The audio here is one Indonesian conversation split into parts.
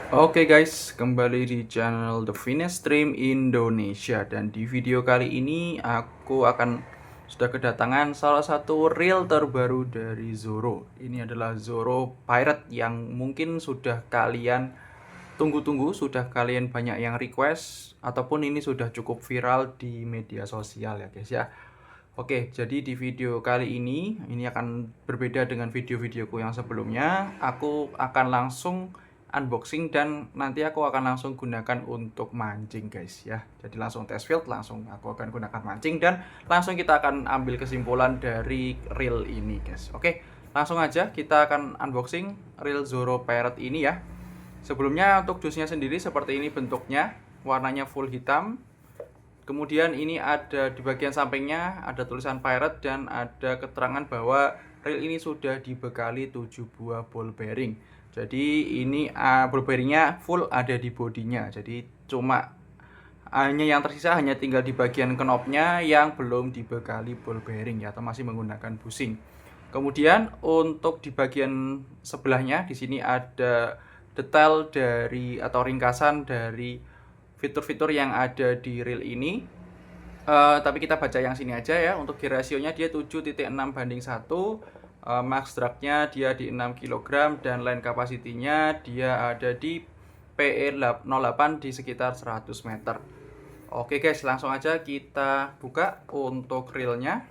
Oke guys, kembali di channel The Fitness Stream Indonesia. Dan di video kali ini aku akan sudah kedatangan salah satu reel terbaru dari Zoro. Ini adalah Zoro Pirate yang mungkin sudah kalian tunggu-tunggu, sudah kalian banyak yang request, ataupun ini sudah cukup viral di media sosial ya guys ya. Oke, jadi di video kali ini akan berbeda dengan video-videoku yang sebelumnya. Aku akan langsung unboxing dan nanti aku akan langsung gunakan untuk mancing guys ya. Jadi langsung test field, langsung aku akan gunakan mancing dan langsung kita akan ambil kesimpulan dari reel ini guys. Oke, langsung aja kita akan unboxing reel Zoro Pirate ini ya. Sebelumnya untuk dusnya sendiri seperti ini bentuknya, warnanya full hitam. Kemudian ini ada di bagian sampingnya ada tulisan Pirate dan ada keterangan bahwa reel ini sudah dibekali 7 buah ball bearing. Jadi ini ball bearingnya full ada di bodinya. Jadi cuma hanya yang tersisa hanya tinggal di bagian knopnya yang belum dibekali ball bearing ya, atau masih menggunakan bushing. Kemudian untuk di bagian sebelahnya di sini ada detail dari atau ringkasan dari fitur-fitur yang ada di reel ini. Tapi kita baca yang sini aja ya. Untuk gear rasionya dia 7,6:1. Max drag-nya dia di 6 kg dan line capacity-nya dia ada di PE08 di sekitar 100 meter. Oke guys, langsung aja kita buka untuk reel-nya.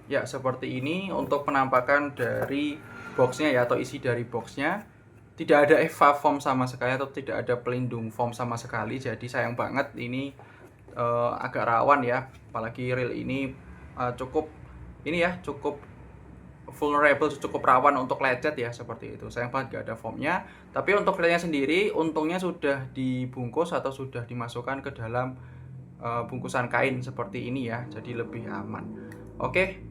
Ya, seperti ini untuk penampakan dari boxnya ya, atau isi dari boxnya. Tidak ada EVA foam sama sekali atau tidak ada pelindung foam sama sekali. Jadi sayang banget ini agak rawan ya, apalagi reel ini cukup vulnerable, cukup rawan untuk lecet ya, seperti itu. Sayang banget gak ada foamnya. Tapi untuk reelnya sendiri untungnya sudah dibungkus atau sudah dimasukkan ke dalam bungkusan kain seperti ini ya, jadi lebih aman. Oke,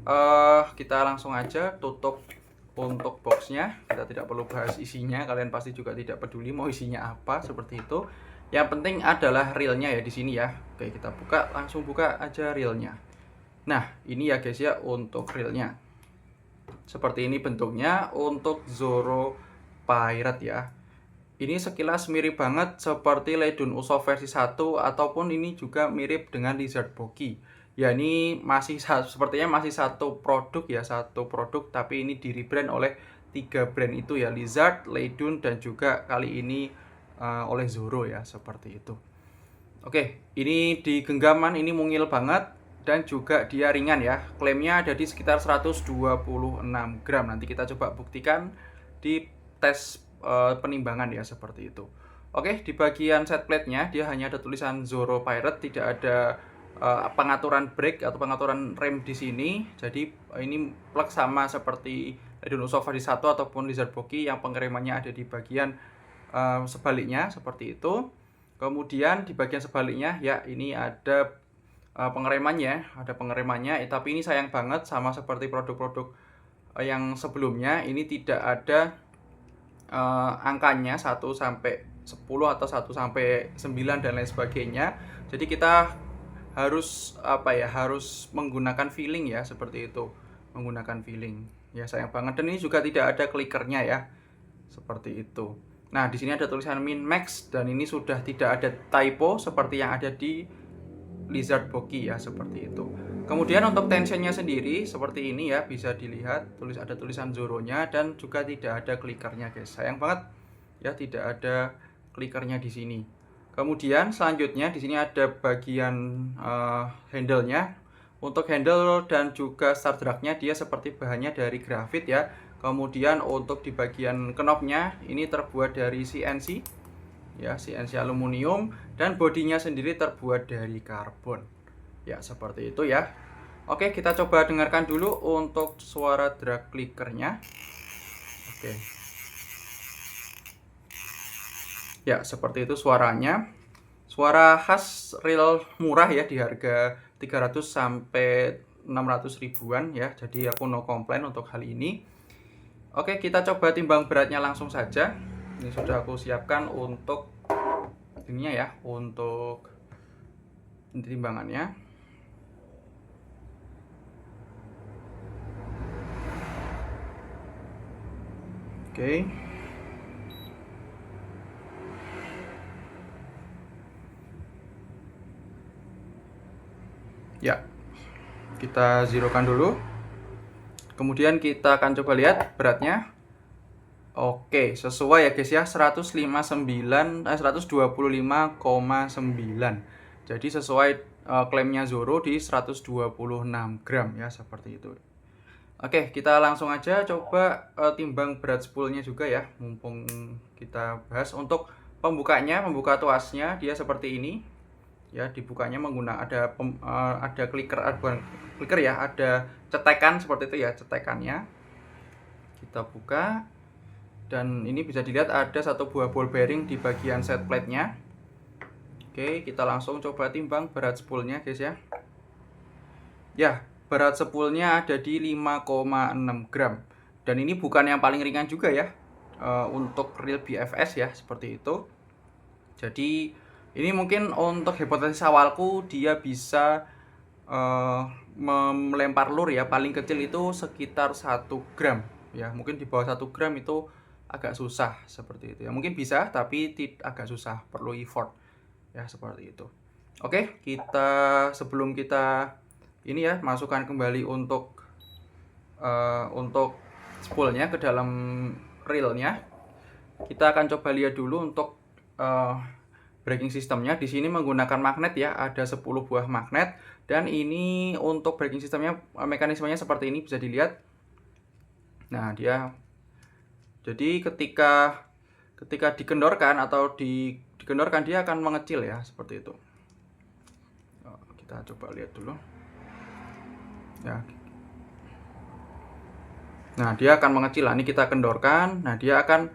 kita langsung aja tutup untuk boxnya. Kita tidak perlu bahas isinya, kalian pasti juga tidak peduli mau isinya apa, seperti itu. Yang penting adalah reelnya ya di sini ya. Oke, kita buka, langsung buka aja reelnya. Nah, ini ya guys ya untuk reelnya. Seperti ini bentuknya untuk Zoro Pirate ya. Ini sekilas mirip banget seperti Ledun Usopp versi 1 ataupun ini juga mirip dengan Lizard Boggy. Ya ini sepertinya masih satu produk ya, satu produk, tapi ini di rebrand oleh 3 brand itu ya, Lizard, Ledun dan juga kali ini oleh Zoro ya, seperti itu. Oke, ini di genggaman ini mungil banget dan juga dia ringan ya. Klaimnya ada di sekitar 126 gram. Nanti kita coba buktikan di tes penimbangan ya, seperti itu. Oke, di bagian set plate-nya dia hanya ada tulisan Zoro Pirate, tidak ada pengaturan brake atau pengaturan rem di sini. Jadi ini plug sama seperti Ledun Usopp versi 1 ataupun Lizard Boggy yang pengeremannya ada di bagian sebaliknya seperti itu. Kemudian di bagian sebaliknya ya ini ada pengeremannya, tapi ini sayang banget sama seperti produk-produk yang sebelumnya, ini tidak ada angkanya 1 sampai 10 atau 1 sampai 9 dan lain sebagainya. Jadi kita harus menggunakan feeling ya, seperti itu. Menggunakan feeling. Ya sayang banget, dan ini juga tidak ada klikernya ya. Seperti itu. Nah, di sini ada tulisan min max dan ini sudah tidak ada typo seperti yang ada di Lizard Boggy ya, seperti itu. Kemudian untuk tensionnya sendiri seperti ini ya, bisa dilihat ada tulisan Zoro-nya dan juga tidak ada klikernya guys. Sayang banget ya, tidak ada klikernya di sini. Kemudian selanjutnya di sini ada bagian handle-nya. Untuk handle dan juga start drag-nya dia seperti bahannya dari grafit ya. Kemudian untuk di bagian knopnya ini terbuat dari CNC ya, CNC aluminium, dan bodinya sendiri terbuat dari karbon. Ya, seperti itu ya. Oke, kita coba dengarkan dulu untuk suara drag clickernya. Oke. Ya, seperti itu suaranya. Suara khas reel murah ya, di harga 300 sampai 600 ribuan ya. Jadi aku no komplain untuk hal ini. Oke, kita coba timbang beratnya langsung saja. Ini sudah aku siapkan untuk ininya ya, untuk timbangannya. Oke. Ya, kita zerokan dulu. Kemudian kita akan coba lihat beratnya. Oke, sesuai ya guys ya, 125,9. Jadi sesuai klaimnya Zoro di 126 gram ya, seperti itu. Oke, kita langsung aja coba timbang berat spoolnya juga ya, mumpung kita bahas. Untuk pembuka tuasnya dia seperti ini. Ya, dibukanya menggunakan ada clicker, bukan clicker ya, ada cetekan seperti itu ya, cetekannya. Kita buka dan ini bisa dilihat ada satu buah ball bearing di bagian set plate-nya. Oke, kita langsung coba timbang berat spoolnya guys ya. Ya, berat spoolnya ada di 5,6 gram. Dan ini bukan yang paling ringan juga ya, untuk reel BFS ya, seperti itu. Jadi ini mungkin untuk hipotesis awalku dia bisa melempar lur ya, paling kecil itu sekitar 1 gram ya, mungkin di bawah 1 gram itu agak susah seperti itu ya, mungkin bisa tapi agak susah, perlu effort ya, seperti itu. Oke, sebelum kita ini ya, masukkan kembali untuk spoolnya ke dalam reelnya, kita akan coba lihat dulu untuk braking sistemnya. Di sini menggunakan magnet ya, ada 10 buah magnet, dan ini untuk braking sistemnya mekanismenya seperti ini, bisa dilihat. Nah, jadi ketika dikendorkan atau dikendorkan dia akan mengecil ya, seperti itu. Kita coba lihat dulu ya. Nah, dia akan mengecil. Nah, ini kita kendorkan, nah dia akan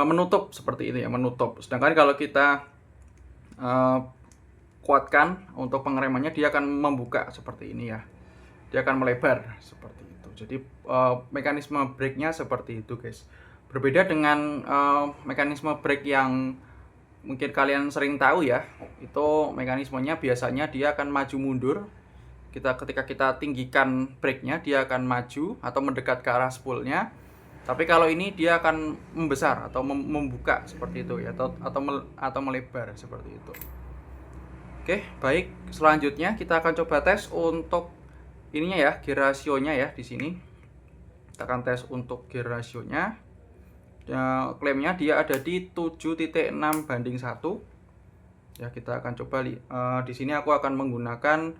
menutup seperti ini ya, menutup. Sedangkan kalau kita kuatkan untuk pengeremannya, dia akan membuka seperti ini ya, dia akan melebar seperti itu. Jadi mekanisme brake-nya seperti itu guys, berbeda dengan mekanisme brake yang mungkin kalian sering tahu ya. Itu mekanismenya biasanya dia akan maju mundur. Ketika kita tinggikan brake-nya, dia akan maju atau mendekat ke arah spoolnya. Tapi kalau ini dia akan membesar atau membuka seperti itu ya, atau melebar seperti itu. Oke, baik. Selanjutnya kita akan coba tes untuk ininya ya, gear ratio-nya ya di sini. Kita akan tes untuk gear ratio-nya. Ya, klaimnya dia ada di 7.6:1. Ya, kita akan coba di sini aku akan menggunakan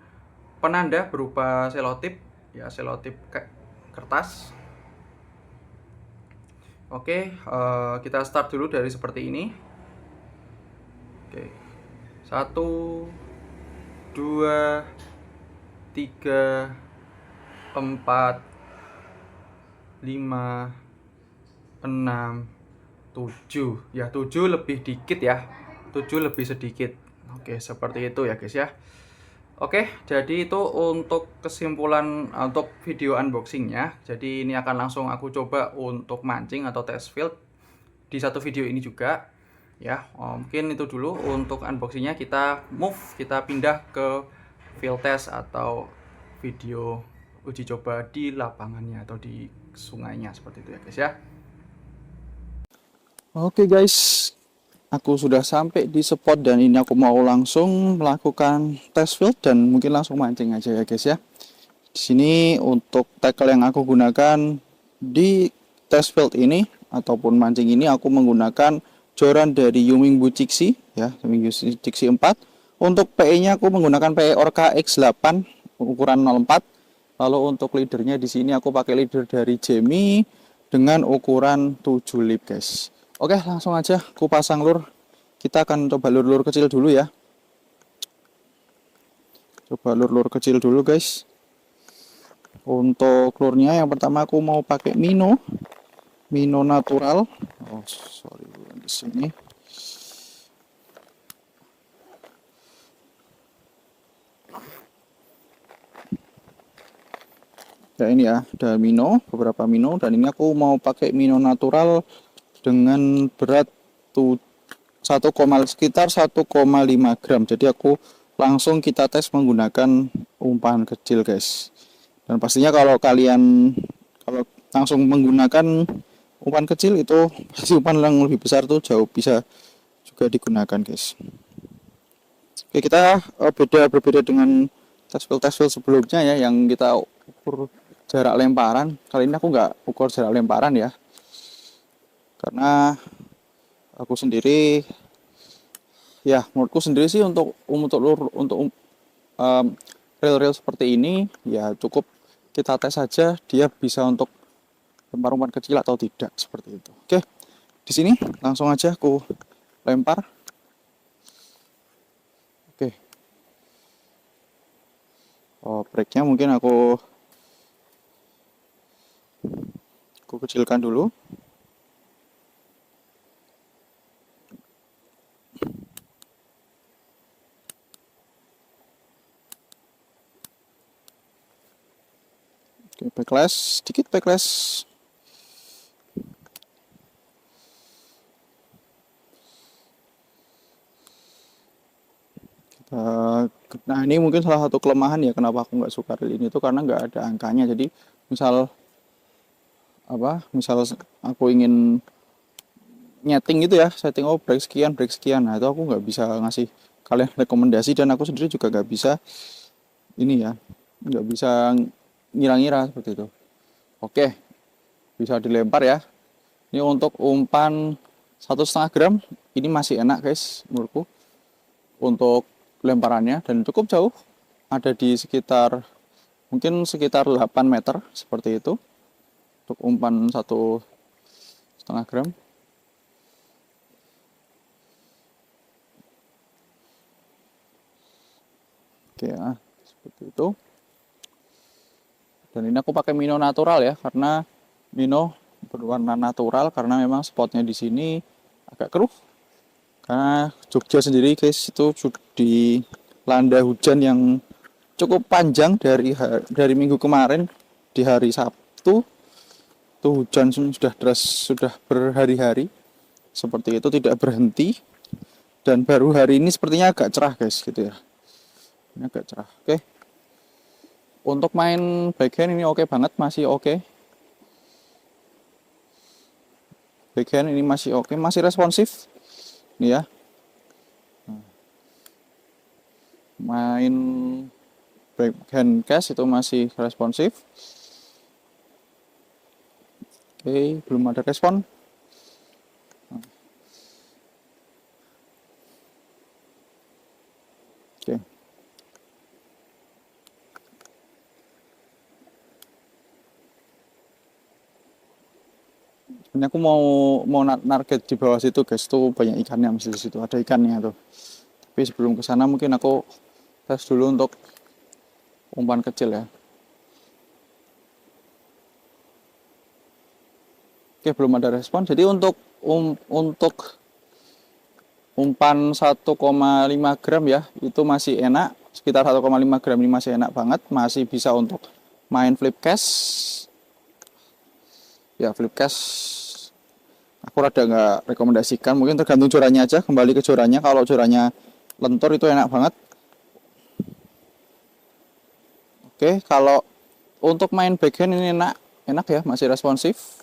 penanda berupa selotip ya, selotip kertas. Oke, kita start dulu dari seperti ini. Oke, 1, 2, 3, 4, 5, 6, 7 ya, 7 lebih dikit ya, 7 lebih sedikit. Oke, seperti itu ya guys ya. Oke, jadi itu untuk kesimpulan untuk video unboxingnya. Jadi ini akan langsung aku coba untuk mancing atau test field di satu video ini juga ya. Mungkin itu dulu untuk unboxingnya. Kita pindah ke field test atau video uji coba di lapangannya atau di sungainya, seperti itu ya guys ya. Oke guys, aku sudah sampai di spot dan ini aku mau langsung melakukan test field dan mungkin langsung mancing aja ya guys ya. Di sini untuk tackle yang aku gunakan di test field ini ataupun mancing ini, aku menggunakan joran dari Yumingbu Chixi ya, Yumingbu Chixi 4. Untuk PE-nya aku menggunakan PE Orca X8 ukuran 04. Lalu untuk leadernya di sini aku pakai leader dari Jemi dengan ukuran 7 lip guys. Oke, langsung aja aku pasang lur. Kita akan coba lur-lur kecil dulu ya. Coba lur-lur kecil dulu guys. Untuk lurnya yang pertama aku mau pakai Mino natural. Oh, sorry, di sini. Ya ini ya, ada Mino, beberapa Mino, dan ini aku mau pakai Mino natural dengan berat sekitar 1,5 gram. Jadi aku langsung kita tes menggunakan umpan kecil guys. Dan pastinya kalau langsung menggunakan umpan kecil itu pasti umpan yang lebih besar tuh jauh bisa juga digunakan guys. Oke, kita berbeda dengan test field sebelumnya ya, yang kita ukur jarak lemparan. Kali ini aku nggak ukur jarak lemparan ya, karena aku sendiri, ya menurutku sendiri sih um, reel-reel seperti ini ya cukup kita tes saja dia bisa untuk lempar umpan kecil atau tidak, seperti itu. Oke, di sini langsung aja aku lempar. Oke, breaknya mungkin aku kecilkan dulu. Oke, backlash, sedikit backlash. Nah, ini mungkin salah satu kelemahan ya kenapa aku nggak suka reel ini tuh, karena nggak ada angkanya. Jadi misal misal aku ingin nyeting gitu ya, setting break sekian, nah itu aku nggak bisa ngasih kalian rekomendasi, dan aku sendiri juga nggak bisa ini ya, nggak bisa ngira-ngira seperti itu. Oke, bisa dilempar ya. Ini untuk umpan 1,5 gram, ini masih enak guys menurutku untuk lemparannya, dan cukup jauh, ada di sekitar 8 meter seperti itu untuk umpan 1,5 gram. Oke ya, seperti itu. Dan ini aku pakai Mino natural ya, karena Mino berwarna natural, karena memang spotnya di sini agak keruh. Karena Jogja sendiri guys itu dilanda hujan yang cukup panjang dari minggu kemarin. Di hari Sabtu itu hujan sudah deras, sudah berhari-hari seperti itu, tidak berhenti, dan baru hari ini sepertinya agak cerah guys gitu ya, ini agak cerah. Oke, untuk main backhand ini oke banget, masih oke. Backhand ini masih oke, masih responsif nih ya. Main backhand cash itu masih responsif. Oke, belum ada respon. Oke. Sebenarnya aku mau target di bawah situ guys, tuh banyak ikannya, masih di situ ada ikannya tuh. Tapi sebelum ke sana mungkin aku tes dulu untuk umpan kecil ya. Oke, belum ada respon. Jadi untuk umpan 1,5 gram ya, itu masih enak. Sekitar 1,5 gram ini masih enak banget, masih bisa untuk main flip cash. Ya, flip cash aku rada nggak rekomendasikan, mungkin tergantung jorannya aja, kembali ke jorannya. Kalau jorannya lentur itu enak banget. Oke, kalau untuk main backhand ini enak ya, masih responsif.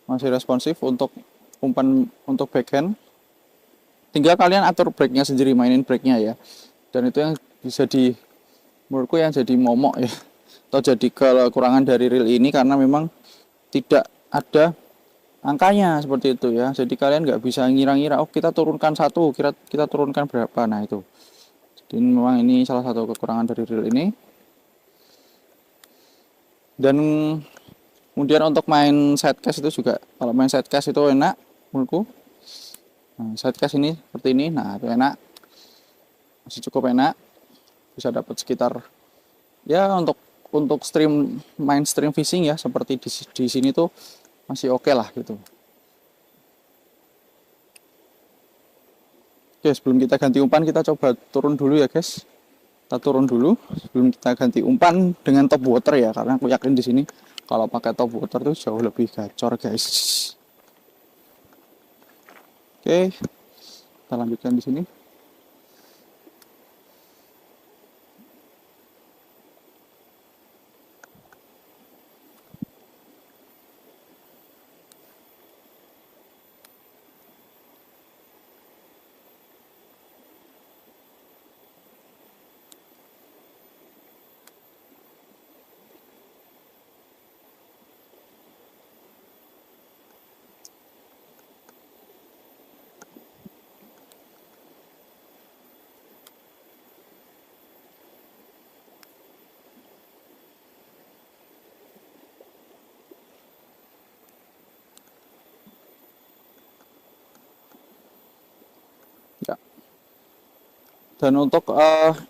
Masih responsif untuk umpan untuk backhand. Tinggal kalian atur breaknya sendiri, mainin breaknya ya. Dan itu yang bisa menurutku yang jadi momok ya, atau jadi kekurangan dari reel ini, karena memang tidak ada angkanya seperti itu ya. Jadi kalian nggak bisa ngira-ngira, oh kita turunkan satu, kita turunkan berapa. Nah itu, jadi memang ini salah satu kekurangan dari reel ini. Dan kemudian untuk main sidecast itu juga, kalau main sidecast itu enak menurutku. Nah, sidecast ini seperti ini, nah itu enak, masih cukup enak, bisa dapat sekitar ya untuk main stream fishing ya, seperti di sini tuh masih oke lah gitu. Oke, sebelum kita ganti umpan, kita coba turun dulu ya guys. Kita turun dulu sebelum kita ganti umpan dengan top water ya, karena aku yakin di sini kalau pakai top water tuh jauh lebih gacor guys. Oke, kita lanjutkan di sini. Dan untuk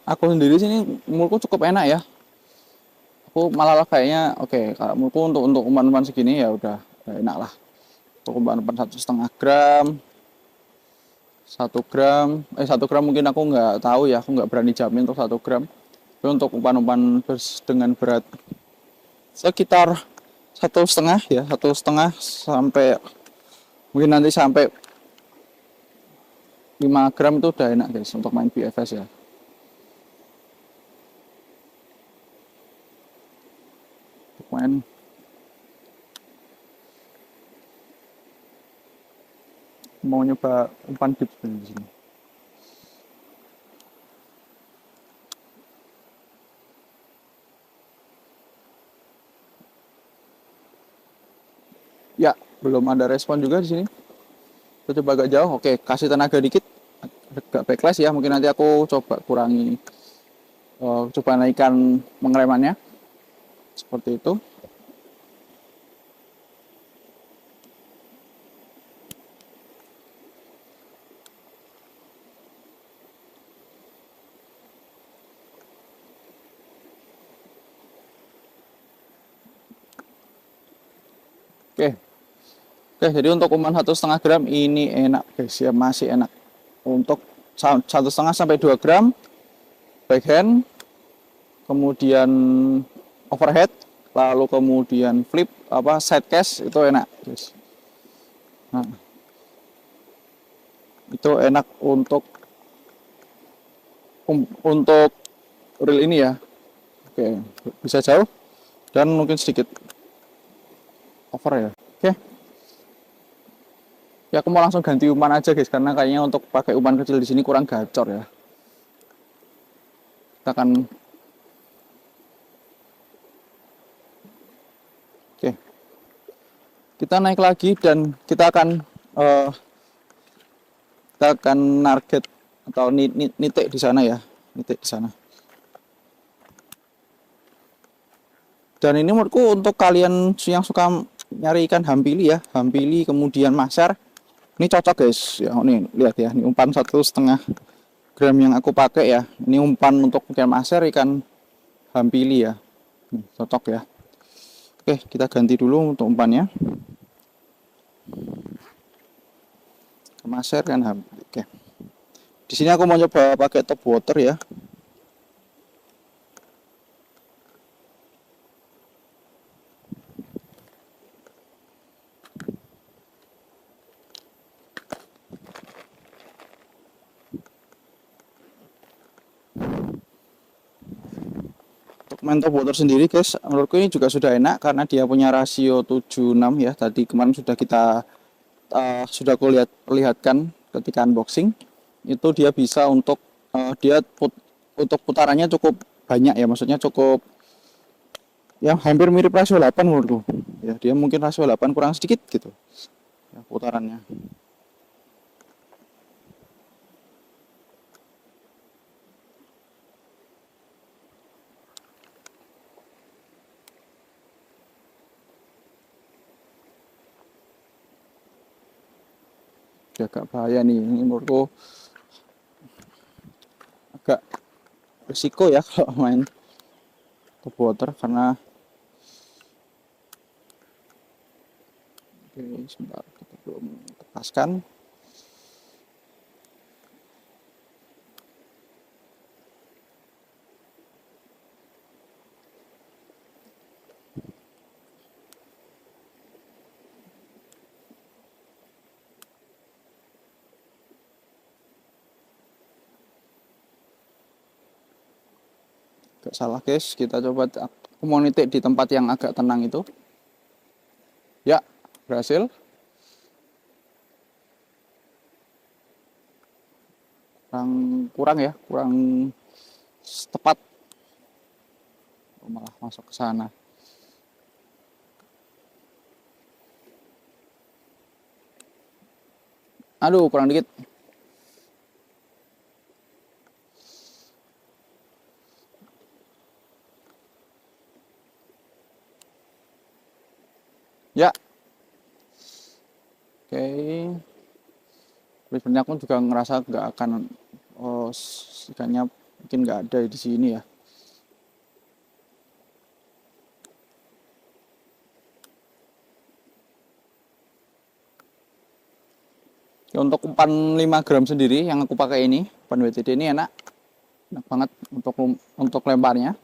aku sendiri sini umurku cukup enak ya. Aku malah kayaknya oke, kalau umurku untuk umpan-umpan segini ya udah enak lah. Untuk umpan-umpan 1,5 gram, 1 gram, 1 gram mungkin aku nggak tahu ya, aku nggak berani jamin untuk 1 gram. Tapi untuk umpan-umpan dengan berat sekitar 1,5 ya, 1,5 sampai mungkin nanti sampai 5 gram itu udah enak guys untuk main BFS ya. Untuk main mau nyoba umpan deep di sini. Ya, belum ada respon juga di sini. Kita coba agak jauh. Oke, kasih tenaga dikit. Agak backlash ya. Mungkin nanti aku coba kurangi, coba naikkan pengeremannya. Seperti itu. Oke. Oke, jadi untuk umpan 1,5 gram ini enak guys ya, masih enak. Untuk 1,5 sampai 2 gram backhand, kemudian overhead, lalu kemudian flip side cast itu enak guys. Nah, itu enak untuk reel ini ya. Oke, bisa jauh dan mungkin sedikit over ya. Oke. Ya aku mau langsung ganti umpan aja guys karena kayaknya untuk pakai umpan kecil di sini kurang gacor ya. Kita akan Oke. Kita naik lagi dan kita akan target atau nitik di sana ya. Nitik di sana. Dan ini menurutku untuk kalian yang suka nyari ikan hampili ya, hampili kemudian maser, ini cocok guys. Ya, ini lihat ya, ini umpan 1,5 gram yang aku pakai ya. Ini umpan untuk ikan maser, ikan hampili ya. Cocok ya. Oke, kita ganti dulu untuk umpannya. Maser kan hampili. Oke. Di sini aku mau coba pakai top water ya. Main top water sendiri guys, menurutku ini juga sudah enak karena dia punya rasio 7:6 ya. Tadi kemarin sudah sudah aku perlihatkan ketika unboxing. Itu dia bisa untuk untuk putarannya cukup banyak ya, maksudnya cukup ya hampir mirip rasio 8 menurutku. Ya, dia mungkin rasio 8 kurang sedikit gitu. Ya, putarannya. Ya, agak bahaya nih, ini menurutku agak risiko ya kalau main top water karena oke, sebentar kita belum lepaskan. Gak salah guys, kita coba aku mau nitik di tempat yang agak tenang itu. Ya, berhasil. Kurang ya, kurang tepat. Malah masuk ke sana. Aduh, kurang dikit. Ya. Oke. Sebenarnya aku juga ngerasa nggak akan Oh, ikannya mungkin nggak ada di sini ya. Ya, untuk umpan 5 gram sendiri yang aku pakai ini, umpan WTD ini enak banget untuk lemparnya.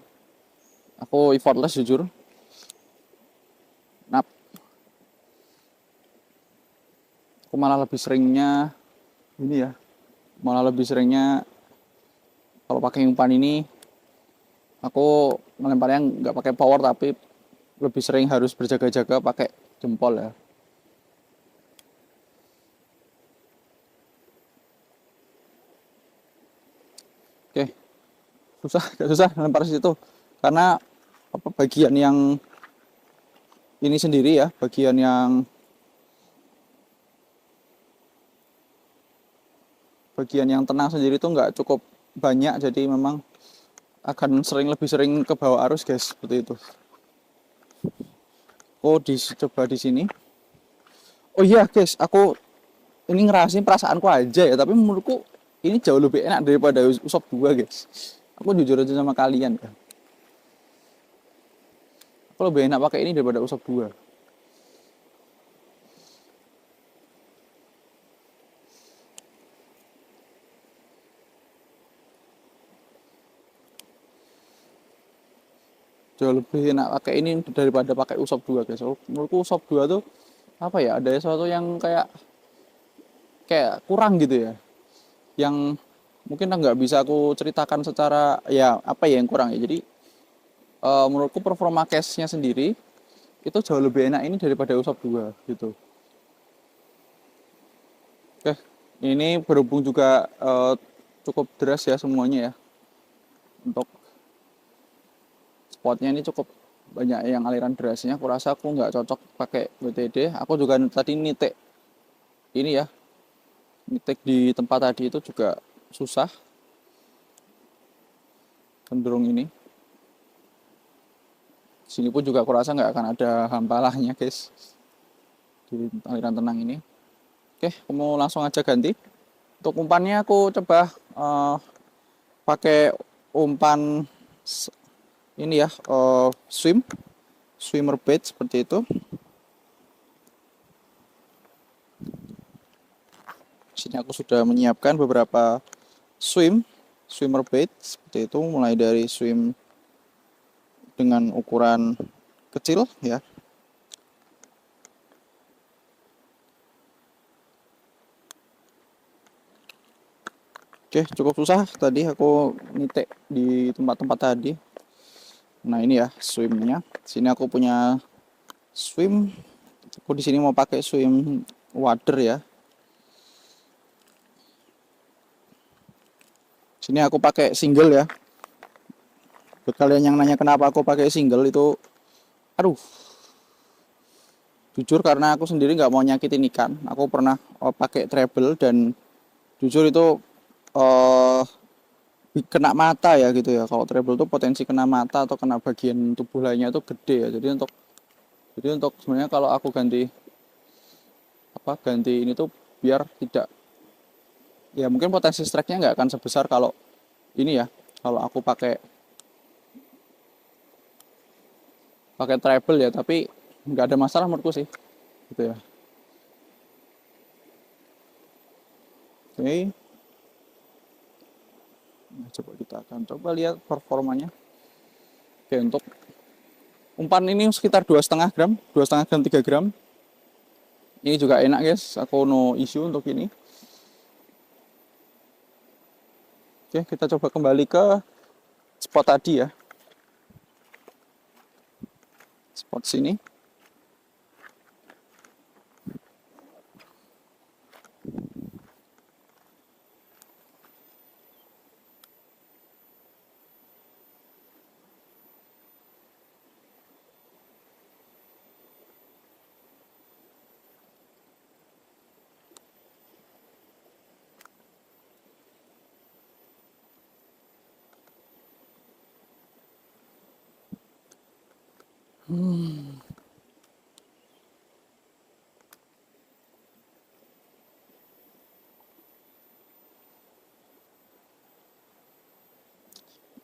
Aku effortless jujur. Nah, aku malah lebih seringnya ini ya, malah lebih seringnya kalau pakai umpan ini aku melemparnya nggak pakai power, tapi lebih sering harus berjaga-jaga pakai jempol ya. Oke, gak susah lempar situ karena apa, bagian yang ini sendiri ya, bagian yang tenang sendiri itu nggak cukup banyak, jadi memang akan lebih sering ke bawah arus guys, seperti itu. Oh, coba di sini. Oh iya guys, aku ini ngerasain perasaanku aja ya, tapi menurutku ini jauh lebih enak daripada usap 2 guys. Aku jujur aja sama kalian ya, aku lebih enak pakai ini daripada usap 2. Jauh lebih enak pakai ini daripada pakai usap 2 guys. Menurutku usap 2 tuh apa ya, ada sesuatu yang kayak kayak kurang gitu ya, yang mungkin nggak bisa aku ceritakan secara ya apa ya yang kurang ya. Jadi menurutku performa case-nya sendiri itu jauh lebih enak ini daripada usap 2 gitu. Oke, ini berhubung juga cukup deras ya semuanya ya. Untuk spotnya ini cukup banyak yang aliran derasnya. Aku rasa aku nggak cocok pakai WTD. Aku juga tadi nitik ini ya, nitik di tempat tadi itu juga susah, cenderung ini. Sini pun juga aku rasa nggak akan ada hampalahnya guys di aliran tenang ini. Oke, aku mau langsung aja ganti. Untuk umpannya aku coba pakai umpan ini ya, swimmer bait seperti itu. Sini aku sudah menyiapkan beberapa swimmer bait seperti itu, mulai dari swim dengan ukuran kecil ya. Oke, cukup susah tadi aku nitik di tempat-tempat tadi. Nah, ini ya swimnya. Sini aku punya swim. Aku di sini mau pakai swim water ya. Sini aku pakai single ya. Buat kalian yang nanya kenapa aku pakai single itu, aduh, jujur karena aku sendiri nggak mau nyakitin ikan. Aku pernah pakai treble dan jujur itu uh, kena mata ya gitu ya. Kalau treble tuh potensi kena mata atau kena bagian tubuh lainnya itu gede ya. Jadi untuk sebenarnya kalau aku ganti ini tuh biar tidak, ya mungkin potensi strike-nya nggak akan sebesar kalau ini ya, kalau aku pakai treble ya, tapi nggak ada masalah menurutku sih gitu ya. Oke, nah, coba kita akan coba lihat performanya. Oke, untuk umpan ini sekitar 2,5 gram, 2,5 gram, 3 gram. Ini juga enak guys, aku no issue untuk ini. Oke, kita coba kembali ke spot tadi ya, spot sini.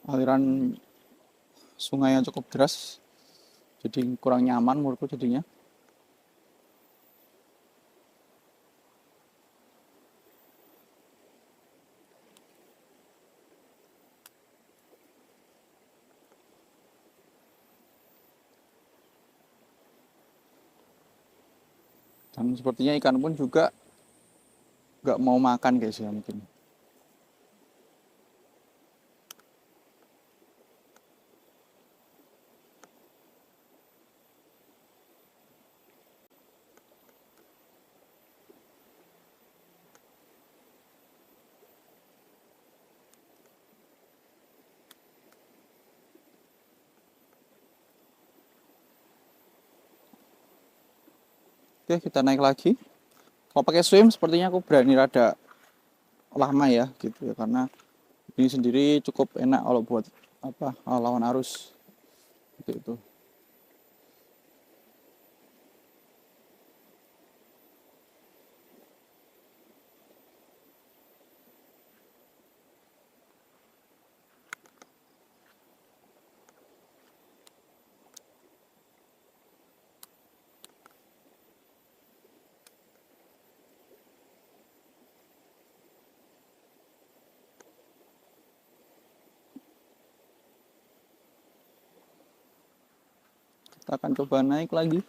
aliran sungai yang cukup deras, jadi kurang nyaman menurutku jadinya. Dan sepertinya ikan pun juga nggak mau makan guys ya mungkin. Oke, kita naik lagi. Kalau pakai swim sepertinya aku berani rada lama ya gitu ya, karena ini sendiri cukup enak kalau buat apa lawan arus gitu. Kita akan coba naik lagi.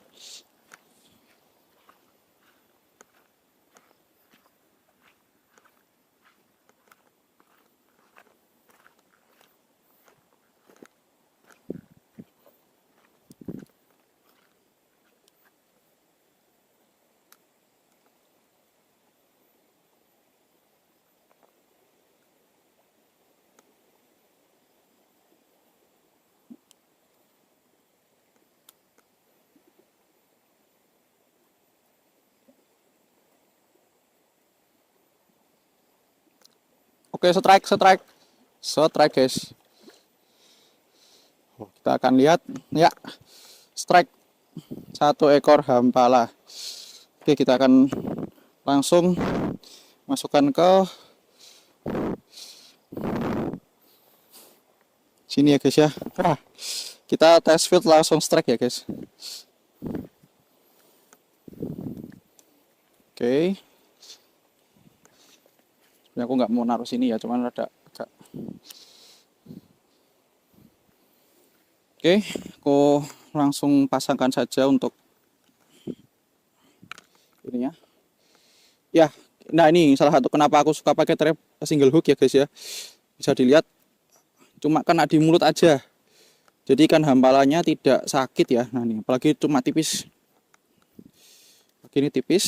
Oke, strike guys. Kita akan lihat ya, strike satu ekor hampala. Oke, kita akan langsung masukkan ke sini ya guys ya. Kita test field langsung strike ya guys. Oke. Sebenarnya aku nggak mau naruh sini ya, cuman rada agak. Oke, aku langsung pasangkan saja untuk ininya. Ya, nah ini salah satu kenapa aku suka pakai trap single hook ya guys ya. Bisa dilihat, cuma kena di mulut aja. Jadi ikan hampalanya tidak sakit ya. Nah ini, apalagi cuma tipis. Ini tipis.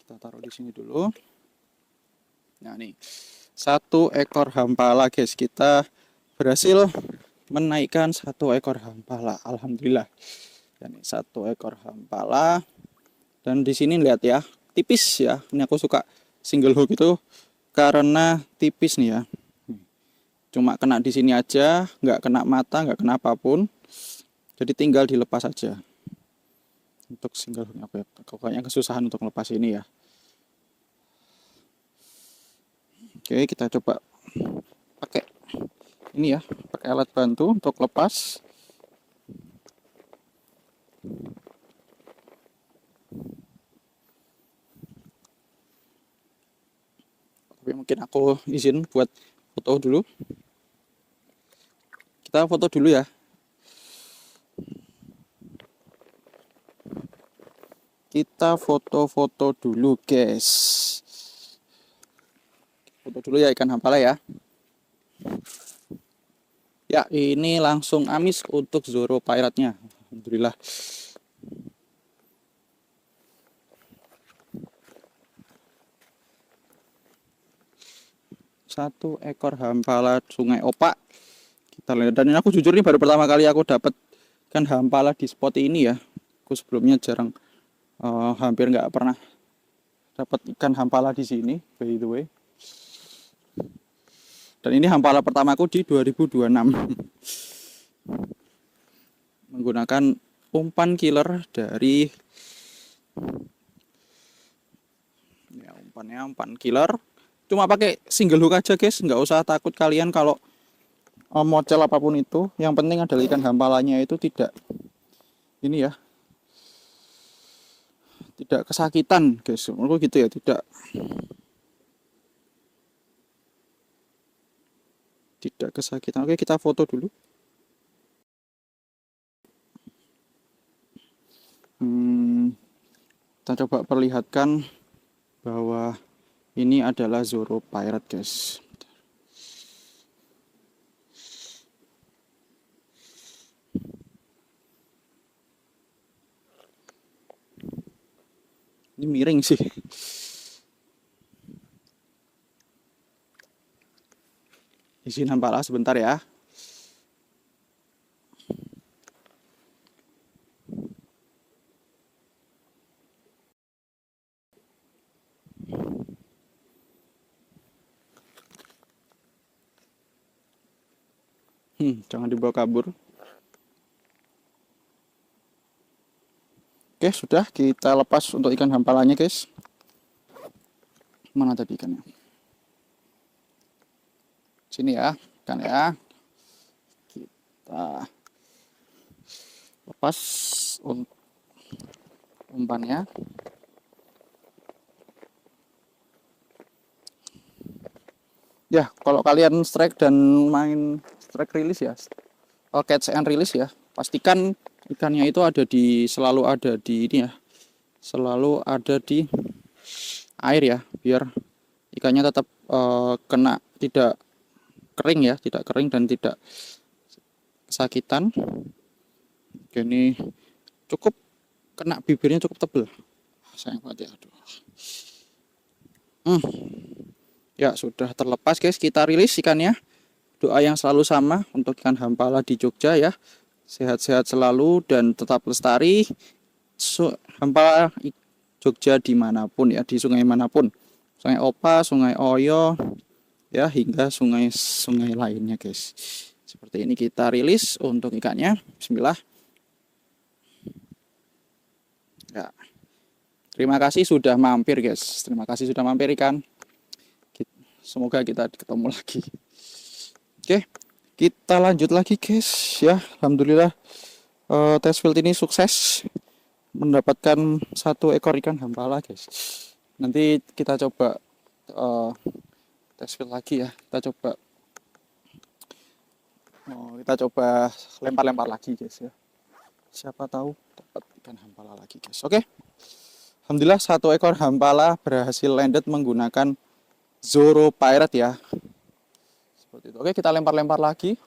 Kita taruh di sini dulu. Nah nih, satu ekor hampala guys, kita berhasil menaikkan satu ekor hampala, alhamdulillah. Dan satu ekor hampala, dan di sini lihat ya, tipis ya. Ini aku suka single hook itu karena tipis nih ya. Cuma kena di sini aja, nggak kena mata, nggak kena apapun. Jadi tinggal dilepas saja. Untuk single hook apa ya? Kayaknya kesusahan untuk melepas ini ya. Oke, kita coba pakai ini ya, pakai alat bantu untuk lepas. Tapi mungkin aku izin buat foto dulu. Kita foto dulu ya. Kita foto-foto dulu guys. Foto dulu ya ikan hampala ya. Ya, ini langsung amis untuk Zoro Pirate-nya. Alhamdulillah. Satu ekor hampala sungai opak. Kita lihat, dan ini aku jujur nih baru pertama kali aku dapat kan hampala di spot ini ya. Aku sebelumnya jarang, hampir nggak pernah dapat ikan hampala di sini, by the way. Dan ini hampala pertamaku di 2026. Menggunakan umpan killer dari ya, umpan killer Cuma pakai single hook aja guys, nggak usah takut kalian kalau mocel apapun itu. Yang penting adalah ikan hampalanya itu tidak ini ya, tidak kesakitan guys. Menurutku gitu ya, tidak kesakitan. Oke, kita foto dulu. Kita coba perlihatkan bahwa ini adalah Zoro Pirate guys. Ini miring sih. Izin hampala sebentar ya. Jangan dibawa kabur. Oke, sudah kita lepas untuk ikan hampalanya guys. Mana tadi ikannya? Sini ya, ikan ya. Kita lepas umpannya. Ya, kalau kalian strike dan main strike release ya, catch and release ya, pastikan ikannya itu selalu ada di ini ya, selalu ada di air ya, biar ikannya tetap kena, tidak kering ya, tidak kering dan tidak kesakitan. Oke, ini cukup kena bibirnya cukup tebel, sayang banget ya. Aduh. Ya sudah terlepas guys, kita rilis ikannya. Doa yang selalu sama untuk ikan hampala di Jogja ya, sehat-sehat selalu dan tetap lestari. Hampala Jogja dimanapun ya, di sungai manapun, Sungai Opa, Sungai Oyo ya, hingga sungai-sungai lainnya guys. Seperti ini kita rilis untuk ikannya. Bismillah ya. Terima kasih sudah mampir guys, terima kasih sudah mampir ikan. Semoga kita ketemu lagi. Oke, kita lanjut lagi guys ya. Alhamdulillah test field ini sukses mendapatkan 1 ekor ikan hampala guys. Nanti kita coba test field lagi ya. Kita coba lempar-lempar lagi guys ya. Siapa tahu dapat ikan hampala lagi guys. Oke. Alhamdulillah 1 ekor hampala berhasil landed menggunakan Zoro Pirate ya. Seperti itu. Oke, kita lempar-lempar lagi.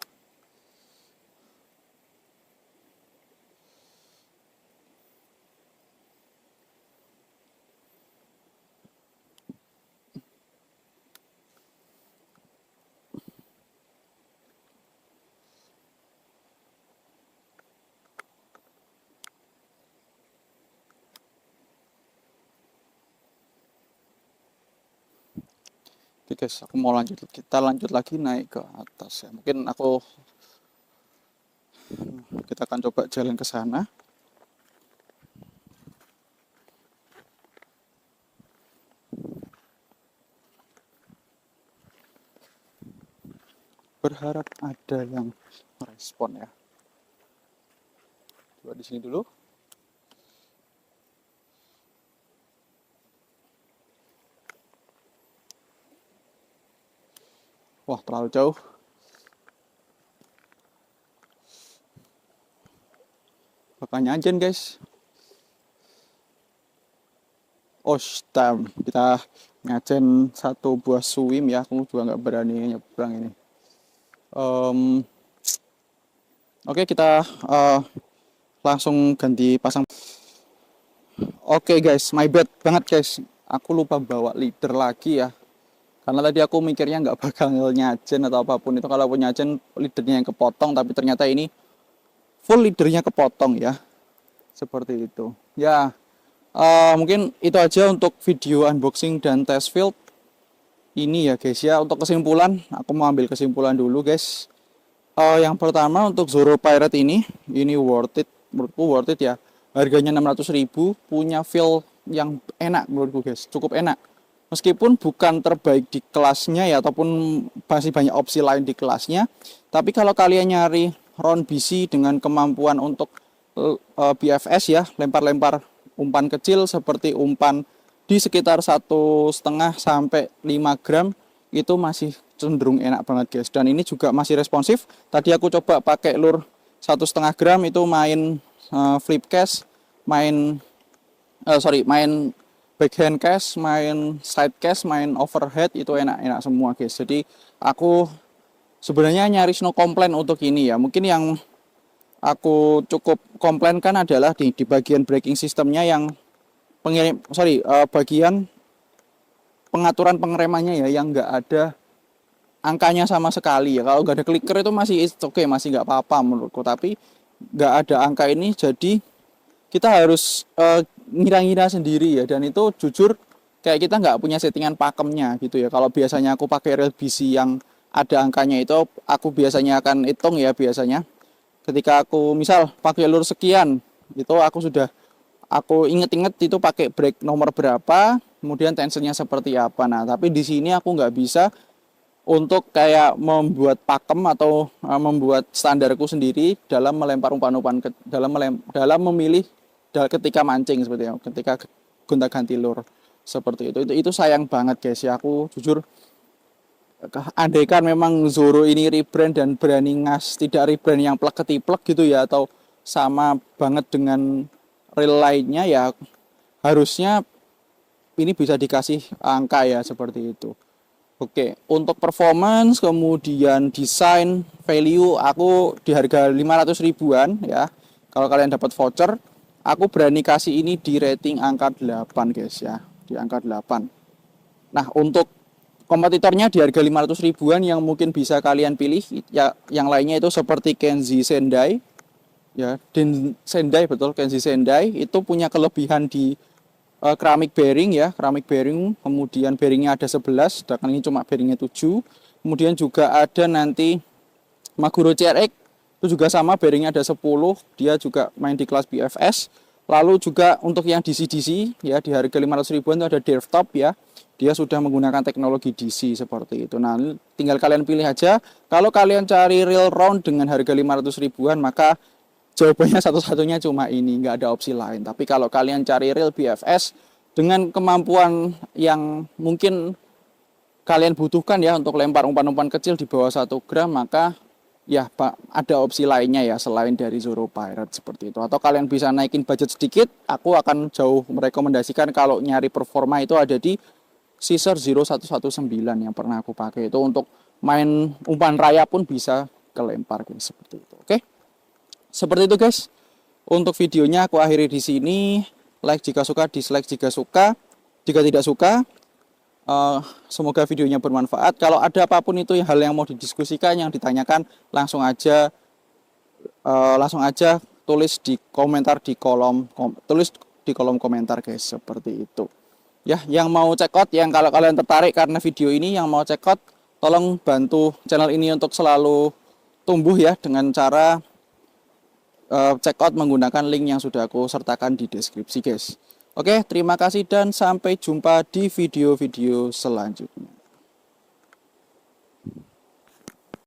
Oke guys, kita lanjut lagi naik ke atas ya. Mungkin kita akan coba jalan ke sana. Berharap ada yang merespon ya. Coba di sini dulu. Wah, terlalu jauh. Bakal nyajen guys. Oh, damn. Kita nyajen 1 buah swim ya. Aku juga nggak berani nyebrang ini. Oke, kita langsung ganti pasang. Oke guys, my bad banget guys. Aku lupa bawa leader lagi ya. Karena tadi aku mikirnya nggak bakal nyajen atau apapun itu. Kalau punya nyajen, leadernya yang kepotong. Tapi ternyata ini full leadernya kepotong ya. Seperti itu. Ya, mungkin itu aja untuk video unboxing dan test field ini ya guys ya. Untuk kesimpulan, aku mau ambil kesimpulan dulu guys. Yang pertama untuk Zoro Pirate ini worth it. Menurutku worth it ya. Harganya 600.000, punya feel yang enak menurutku guys. Cukup enak. meskipun bukan terbaik di kelasnya ya, ataupun masih banyak opsi lain di kelasnya, tapi kalau kalian nyari round BC dengan kemampuan untuk BFS ya, lempar-lempar umpan kecil seperti umpan di sekitar 1,5 sampai 5 gram, itu masih cenderung enak banget guys. Dan ini juga masih responsif. Tadi aku coba pakai lure 1,5 gram, itu main flip cast, main backhand cast, main side cast, main overhead, itu enak-enak semua guys. Jadi aku sebenarnya nyaris no komplain untuk ini ya. Mungkin yang aku cukup komplainkan adalah di bagian braking sistemnya, yang bagian pengaturan pengeremannya ya, yang nggak ada angkanya sama sekali ya. Kalau nggak ada clicker itu masih oke, masih nggak apa-apa menurutku, tapi nggak ada angka ini, jadi kita harus ngira-ngira sendiri ya. Dan itu jujur kayak kita nggak punya settingan pakemnya gitu ya. Kalau biasanya aku pakai reel BC yang ada angkanya, itu aku biasanya akan hitung ya. Biasanya ketika aku misal pakai lure sekian, itu aku inget-inget itu pakai brake nomor berapa, kemudian tensionnya seperti apa. Nah, tapi di sini aku nggak bisa untuk kayak membuat pakem atau membuat standarku sendiri dalam melempar umpan-umpan, dalam memilih ketika mancing seperti itu, ketika gonta-ganti lure seperti itu sayang banget guys ya. Aku jujur, andaikan memang Zoro ini rebrand dan berani tidak rebrand yang plek ketiplek gitu ya, atau sama banget dengan reel lainnya ya, harusnya ini bisa dikasih angka ya seperti itu. Oke, untuk performance, kemudian desain, value, aku di harga 500 ribuan ya. Kalau kalian dapat voucher, aku berani kasih ini di rating angka 8 guys ya, di angka 8. Nah, untuk kompetitornya di harga 500 ribuan yang mungkin bisa kalian pilih ya, yang lainnya itu seperti Kenzi Sendai ya, Sendai, betul, Kenzi Sendai itu punya kelebihan di keramik bearing ya, keramik bearing, kemudian bearingnya ada 11, sedangkan ini cuma bearingnya 7. Kemudian juga ada nanti Maguro CRX, itu juga sama, bearingnya ada 10, dia juga main di kelas BFS. Lalu juga untuk yang DC-DC ya, di harga 500 ribuan itu ada Derftop ya, dia sudah menggunakan teknologi DC seperti itu. Nah, tinggal kalian pilih aja. Kalau kalian cari reel round dengan harga 500 ribuan, maka jawabannya satu-satunya cuma ini, nggak ada opsi lain. Tapi kalau kalian cari reel BFS dengan kemampuan yang mungkin kalian butuhkan ya untuk lempar umpan-umpan kecil di bawah 1 gram, maka ya ada opsi lainnya ya selain dari Zoro Pirate seperti itu. Atau kalian bisa naikin budget sedikit, aku akan jauh merekomendasikan kalau nyari performa itu ada di Caesar 0119 yang pernah aku pakai. Itu untuk main umpan raya pun bisa kelempar guys, seperti itu. Oke. Seperti itu guys. Untuk videonya aku akhiri di sini. Like jika suka, dislike jika suka. Jika tidak suka, semoga videonya bermanfaat. Kalau ada apapun itu hal yang mau didiskusikan, yang ditanyakan, langsung aja tulis di kolom komentar guys, seperti itu. Ya, yang mau check out, yang kalau kalian tertarik karena video ini, yang mau check out, tolong bantu channel ini untuk selalu tumbuh ya dengan cara check out menggunakan link yang sudah aku sertakan di deskripsi guys. Oke, terima kasih dan sampai jumpa di video-video selanjutnya.